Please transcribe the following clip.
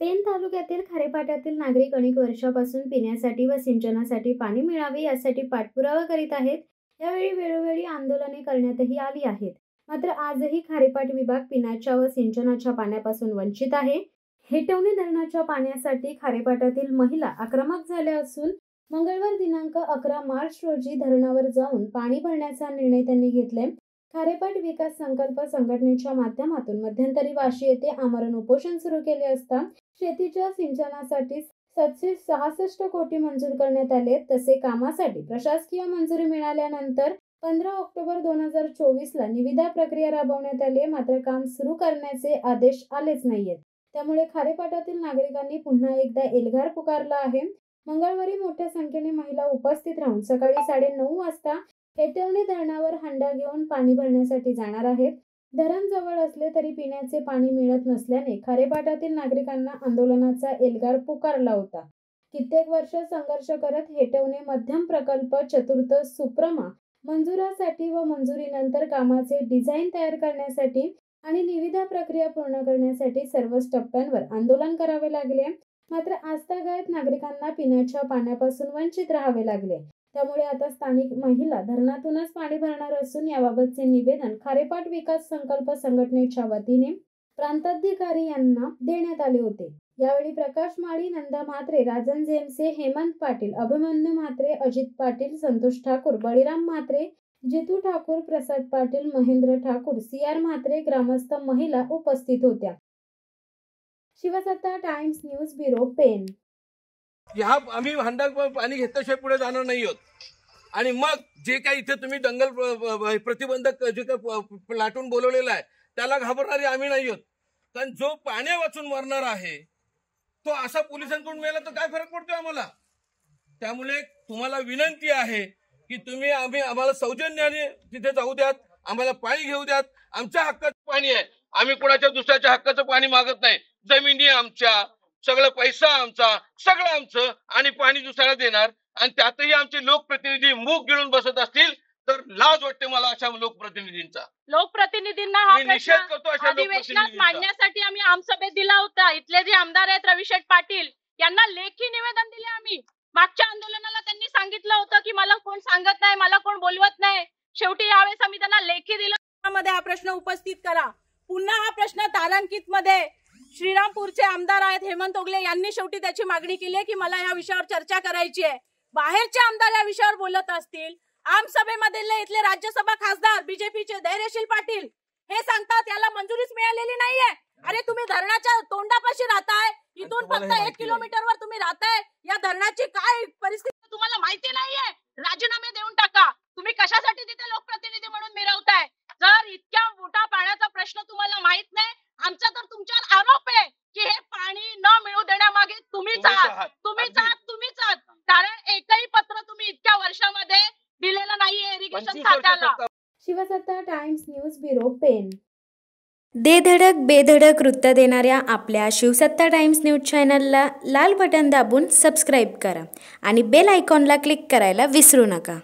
पेण तालुक्यातील खारेपाट्यातील नागरिक अनेक वर्षापासून पिण्यासाठी व सिंचनासाठी पाणी मिळावे यासाठी पाठपुरावा करीत आहेत। यावेळी वेळोवेळी आंदोलने करण्यातही आली आहेत। मात्र आजही खारेपाट विभाग पिण्याच्या व सिंचनाच्या पाण्यापासून वंचित आहे। हेटवणे धरणाच्या पाण्यासाठी खारेपाट्यातील महिला आक्रमक झाल्या असून मंगळवार दिनांक 11 मार्च रोजी धरणावर जाऊन पाणी भरण्याचा निर्णय त्यांनी घेतलाय। खारेपाट विकास संकल्प संघटनेच्या माध्यमातून मध्यंतरी वाशी येथे आमरण उपोषण सुरू केले असता शेतीच्या सिंचनासाठी 766 कोटी मंजूर करण्यात आले। तसे कामासाठी प्रशासकीय मंजुरी मिळाल्यानंतर 15 ऑक्टोबर 2024 ला निविदा प्रक्रिया राबवण्यात आली। मात्र काम सुरू करण्याचे आदेश आलेच नाहीयेत। त्यामुळे खारेपाटातील नागरिकांनी पुन्हा एकदा एल्गार पुकारला आहे। मंगळवारी मोठ्या संख्येने महिला उपस्थित राहून सकाळी 9:30 वाजता हेटवणे धरणावर हंडा घेऊन पाणी भरण्यासाठी जाणार आहेत। धरण जवळ असले तरी पिण्याचे पाणी मिळत नसल्याने खारेपाटातील नागरिकांना आंदोलनाचा एल्गार पुकारला होता। कित्येक वर्ष संघर्ष करत हेटवणे मध्यम प्रकल्प चतुर्थ सुप्रमा मंजुरासाठी व मंजुरीनंतर कामाचे डिझाईन तयार करण्यासाठी आणि निविदा प्रक्रिया पूर्ण करण्यासाठी सर्वच टप्प्यांवर आंदोलन करावे लागले। मात्र आजतागायत नागरिकांना पिण्याच्या पाण्यापासून वंचित राहावे लागले। त्यामुळे आता स्थानिक महिला धरणातूनच पाणी भरणार असून याबाबतचे निवेदन खारेपाट विकास संकल्प संघटनेच्या वतीने प्रांताधिकारी यांना देण्यात आले होते। यावेळी प्रकाश माळी, नंदा म्हात्रे, राजन जेमसे, हेमंत पाटील, अभिमन्यू म्हात्रे, अजित पाटील, संतोष ठाकूर, बळीराम म्हात्रे, जितू ठाकूर, प्रसाद पाटील, महेंद्र ठाकूर, CR म्हात्रे, ग्रामस्थ महिला उपस्थित होत्या। शिवसत्ता टाइम्स न्यूज ब्युरो पेण। आम्ही हंडा पाणी घेतल्याशिवाय पुढे जाणार नाही आहोत। आणि मग जे काही इथे तुम्ही दंगल प्रतिबंधक जे काही लाटून बोलवलेला आहे त्याला घाबरणारे आम्ही नाही आहोत। कारण जो पाण्या वाचून मरणार आहे तो असा पोलिसांकडून मेला तर काय फरक पडतोय आम्हाला। त्यामुळे तुम्हाला विनंती आहे की तुम्ही आम्हाला सौजन्याने तिथे जाऊ द्यात, आम्हाला पाणी घेऊ द्यात। आमच्या हक्काचं पाणी आहे, आम्ही कोणाच्या दुसऱ्याच्या हक्काचं पाणी मागत नाही। जमिनी आमच्या, सगळं पैसा आमचा, सगळं आमचं आणि पाणी दुसऱ्याला देणार। आणि त्यातही आमचे लोकप्रतिनिधी मूग गिळून बसत असतील तर लाज वाटते मला अशा लोकप्रतिनिधींचा। लोकप्रतिनिधींना हा प्रश्न अधिवेशनात मांडण्यासाठी आम्ही आमसभेत दिला होता। इथले जे आमदार आहेत रविशेठ पाटील यांना लेखी निवेदन दिले आम्ही। मागच्या आंदोलनाला त्यांनी सांगितलं होतं की मला कोण सांगत नाही, मला कोण बोलवत नाही। शेवटी यावेळेस आम्ही त्यांना लेखी दिलं मध्ये हा प्रश्न उपस्थित करा। पुन्हा हा प्रश्न तारांकित मध्ये श्रीरामपूरचे आमदार आहेत हेमंत ओगले यांनी शेवटी त्याची मागणी केली आहे की मला या विषयावर चर्चा करायची आहे। बाहेरचे आमदार या विषयावर बोलत असतील, आमसभेमधले इथले राज्यसभा खासदार बीजेपीचे धैर्यशील पाटील हे सांगतात याला मंजुरीच मिळालेली नाहीये। अरे तुम्ही धरणाच्या तोंडापाशी राहताय, इथून फक्त 1 किलोमीटरवर तुम्ही राहताय। या धरणाची काय परिस्थिती तुम्हाला माहिती नाहीये। राजीनामे देऊन टाका। तुम्ही कशासाठी तिथे लोकप्रतिनिधी म्हणून मिरवताय? जर इतक्या मोठा पाण्याचा प्रश्न तुम्हाला माहित नाही, आमचा तर तुमच्यावर आरोप आहे की हे पाणी न मिळू देण्यामागे तुम्हीच आहात। कारण एकही पत्र तुम्ही इतक्या वर्षामध्ये दिलेलं नाहीये इरिगेशन खात्याला। शिवसत्ता टाइम्स न्यूज ब्युरो पेण। दे धडक बेधडक वृत्त देणाऱ्या आपल्या शिवसत्ता टाइम्स न्यूज चॅनलला लाल बटन दाबून सबस्क्राईब करा आणि बेल आयकॉनला क्लिक करायला विसरू नका।